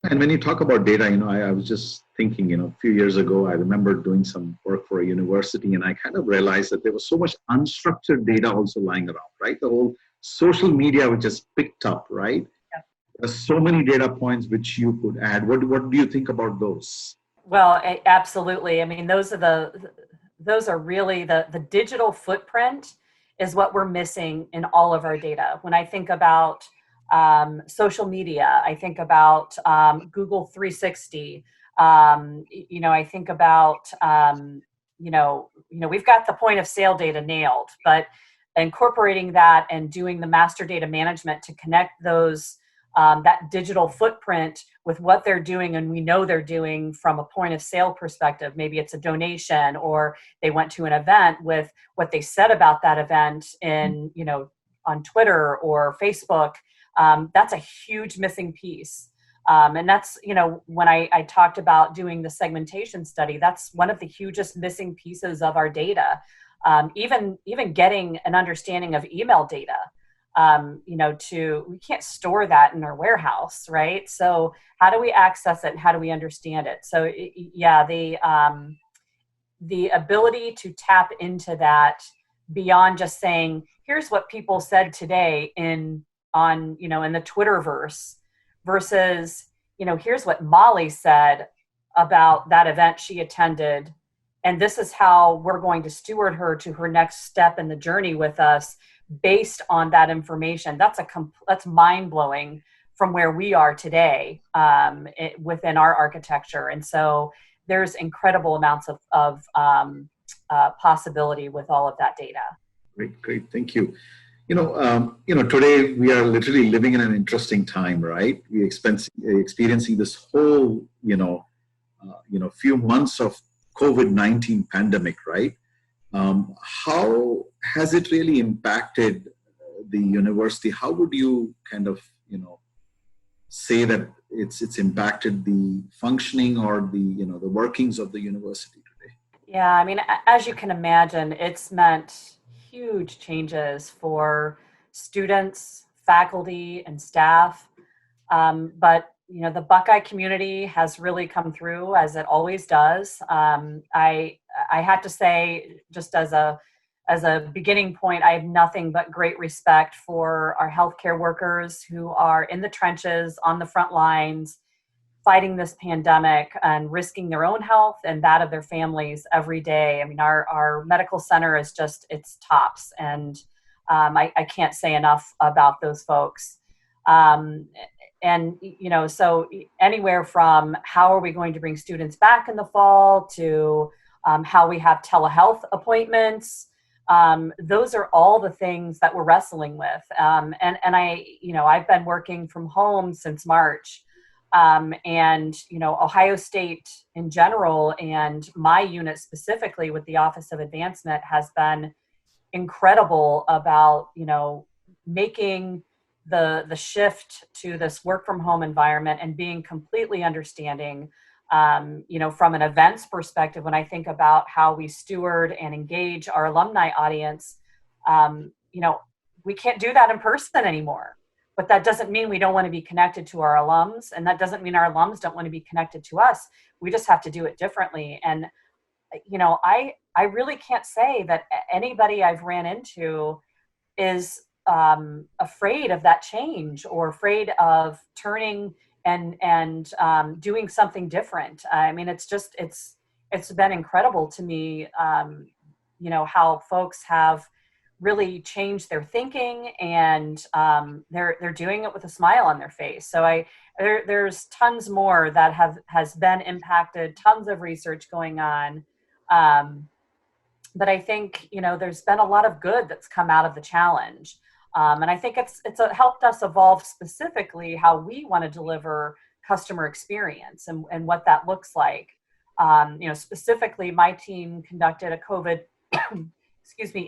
And when you talk about data, I was just thinking, a few years ago, I remember doing some work for a university, and I kind of realized that there was so much unstructured data also lying around, right? The whole social media which just picked up, right? There's so many data points which you could add. What do you think about those? Well, absolutely. I mean, those are really the digital footprint is what we're missing in all of our data. When I think about social media, I think about Google 360. I think about we've got the point of sale data nailed, but incorporating that and doing the master data management to connect those that digital footprint with what they're doing, and we know they're doing from a point of sale perspective. Maybe it's a donation, or they went to an event with what they said about that event in on Twitter or Facebook. That's a huge missing piece. And that's, when I talked about doing the segmentation study, that's one of the hugest missing pieces of our data. Even getting an understanding of email data. We can't store that in our warehouse, right? So how do we access it and how do we understand it? So the ability to tap into that beyond just saying, here's what people said today in the Twitterverse versus, here's what Molly said about that event she attended. And this is how we're going to steward her to her next step in the journey with us based on that information. That's mind-blowing from where we are today within our architecture. And so there's incredible amounts of possibility with all of that data. Great. Thank you. Today we are literally living in an interesting time, right? We're experiencing this whole, few months of COVID-19 pandemic, right? How has it really impacted the university? How would you kind of, say that it's impacted the functioning or the workings of the university today? Yeah, I mean, as you can imagine, it's meant huge changes for students, faculty, and staff. But the Buckeye community has really come through, as it always does. I have to say, just as a beginning point, I have nothing but great respect for our healthcare workers who are in the trenches, on the front lines, fighting this pandemic and risking their own health and that of their families every day. I mean, our medical center is just, it's tops. And I can't say enough about those folks. So anywhere from how are we going to bring students back in the fall to how we have telehealth appointments. Those are all the things that we're wrestling with. I've been working from home since March. Ohio State in general and my unit specifically with the Office of Advancement has been incredible about, making the shift to this work from home environment and being completely understanding, from an events perspective. When I think about how we steward and engage our alumni audience, we can't do that in person anymore. But that doesn't mean we don't want to be connected to our alums, and that doesn't mean our alums don't want to be connected to us. We just have to do it differently. And I really can't say that anybody I've ran into is afraid of that change or afraid of turning and doing something different. I mean, it's been incredible to me, how folks have really changed their thinking, and they're doing it with a smile on their face. So there's tons more that has been impacted, tons of research going on. But I think, there's been a lot of good that's come out of the challenge. And I think it's helped us evolve specifically how we want to deliver customer experience and what that looks like. Specifically, my team conducted a COVID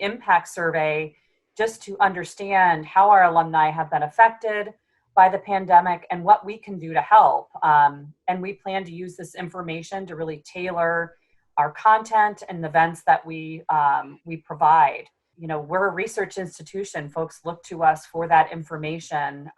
impact survey just to understand how our alumni have been affected by the pandemic and what we can do to help. And we plan to use this information to really tailor our content and the events that we provide. We're a research institution. Folks look to us for that information.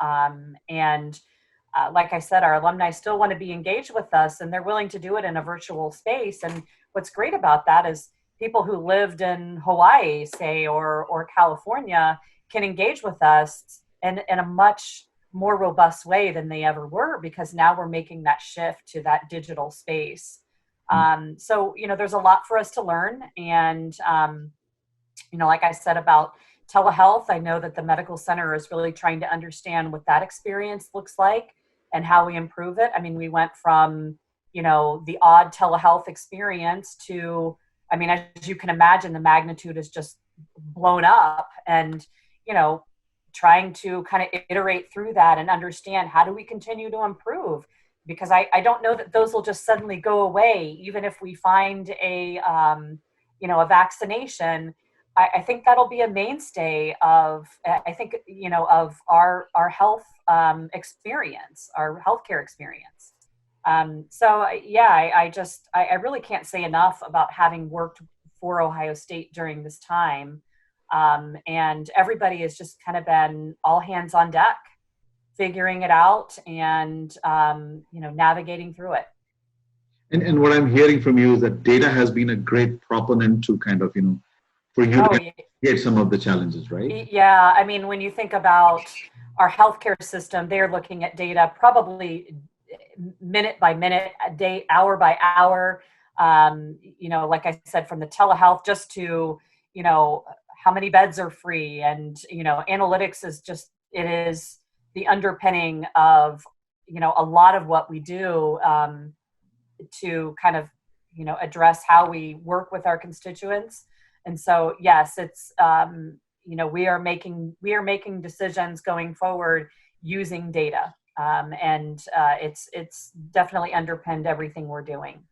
like I said, our alumni still want to be engaged with us, and they're willing to do it in a virtual space. And what's great about that is people who lived in Hawaii, say, or California, can engage with us in a much more robust way than they ever were, because now we're making that shift to that digital space. So, there's a lot for us to learn. And, like I said about telehealth, I know that the medical center is really trying to understand what that experience looks like and how we improve it. I mean, we went from, the odd telehealth experience to, I mean, as you can imagine, the magnitude is just blown up. And, trying to kind of iterate through that and understand, how do we continue to improve? Because I don't know that those will just suddenly go away, even if we find a vaccination. I think that'll be a mainstay of, of our health experience, our healthcare experience. I really can't say enough about having worked for Ohio State during this time. And everybody has just kind of been all hands on deck, figuring it out and, navigating through it. And what I'm hearing from you is that data has been a great proponent to kind of, for you to get some of the challenges, right? Yeah. I mean, when you think about our healthcare system, they're looking at data probably minute by minute, day, hour by hour. Like I said, from the telehealth just to, how many beds are free, and, analytics it is the underpinning of, a lot of what we do to kind of, address how we work with our constituents. And so, yes, it's, we are making decisions going forward using data. And it's definitely underpinned everything we're doing.